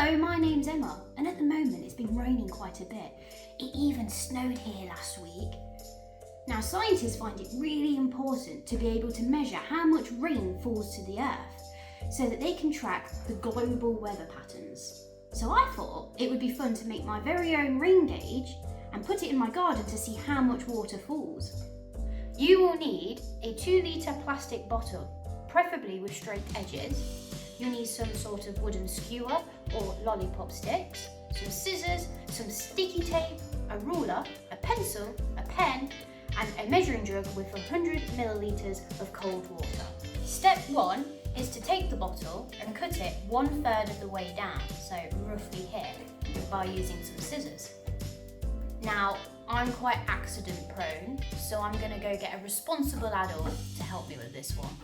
Hello, my name's Emma, and at the moment it's been raining quite a bit. It even snowed here last week. Now, scientists find it really important to be able to measure how much rain falls to the earth so that they can track the global weather patterns. So I thought it would be fun to make my very own rain gauge and put it in my garden to see how much water falls. You will need a 2-litre plastic bottle, preferably with straight edges. You'll need some sort of wooden skewer or lollipop sticks, some scissors, some sticky tape, a ruler, a pencil, a pen, and a measuring jug with 100 millilitres of cold water. Step 1 is to take the bottle and cut it 1/3 of the way down, so roughly here, by using some scissors. Now, I'm quite accident prone, so I'm going to go get a responsible adult to help me with this one.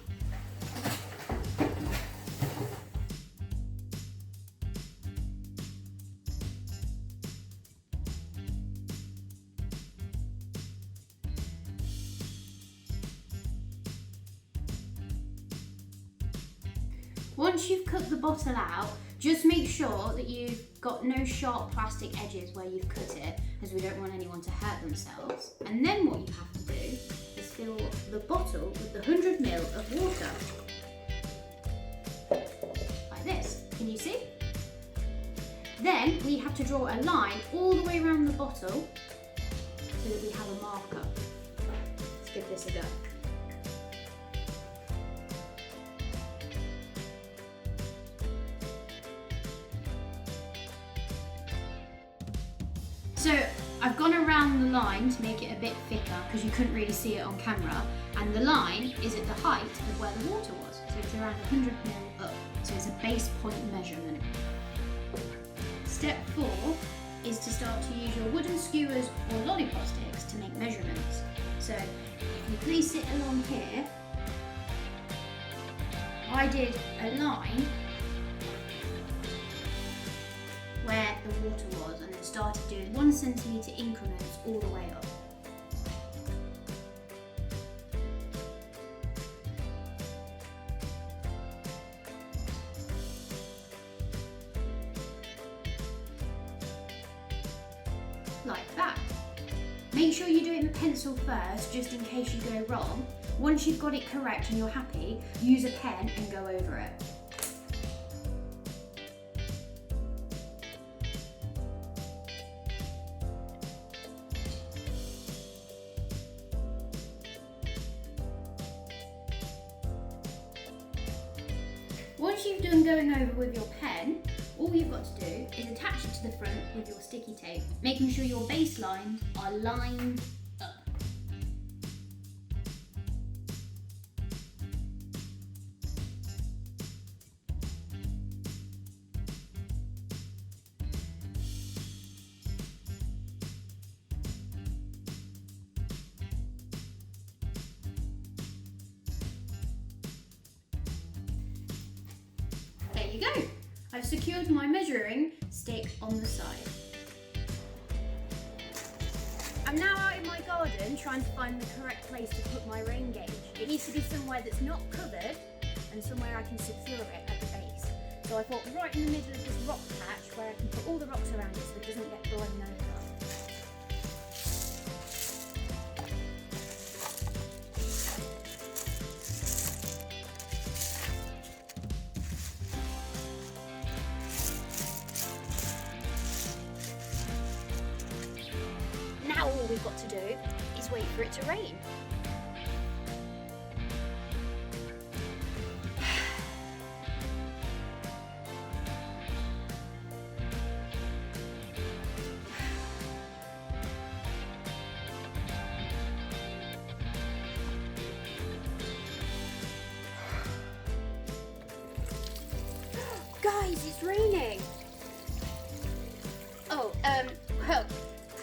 Once you've cut the bottle out, just make sure that you've got no sharp plastic edges where you've cut it, as we don't want anyone to hurt themselves. And then what you have to do is fill the bottle with the 100 ml of water. Like this, can you see? Then we have to draw a line all the way around the bottle so that we have a marker. Let's give this a go. So I've gone around the line to make it a bit thicker because you couldn't really see it on camera, and the line is at the height of where the water was, so it's around 100 ml up, so it's a base point measurement. Step 4 is to start to use your wooden skewers or lollipop sticks to make measurements. So if you please sit along here, I did a line where the water was and then started doing 1 centimetre increments all the way up. Like that. Make sure you do it with a pencil first, just in case you go wrong. Once you've got it correct and you're happy, use a pen and go over it. Once you've done going over with your pen, all you've got to do is attach it to the front with your sticky tape, making sure your baselines are lined up. There you go. I've secured my measuring stick on the side. I'm now out in my garden trying to find the correct place to put my rain gauge. It needs to be somewhere that's not covered and somewhere I can secure it at the base. So I thought right in the middle of this rock patch where I can put all the rocks around it so it doesn't get blown over. Now all we've got to do is wait for it to rain. Guys, it's raining! Oh, well,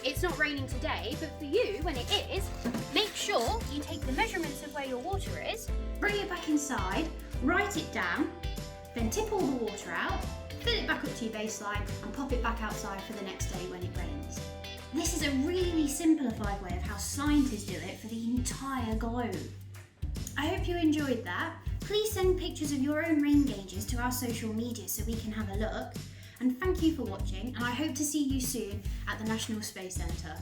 it's not raining today, but for you, when it is, make sure you take the measurements of where your water is, bring it back inside, write it down, then tip all the water out, fill it back up to your baseline, and pop it back outside for the next day when it rains. This is a really simplified way of how scientists do it for the entire globe. I hope you enjoyed that. Please send pictures of your own rain gauges to our social media so we can have a look. And thank you for watching, and I hope to see you soon at the National Space Centre.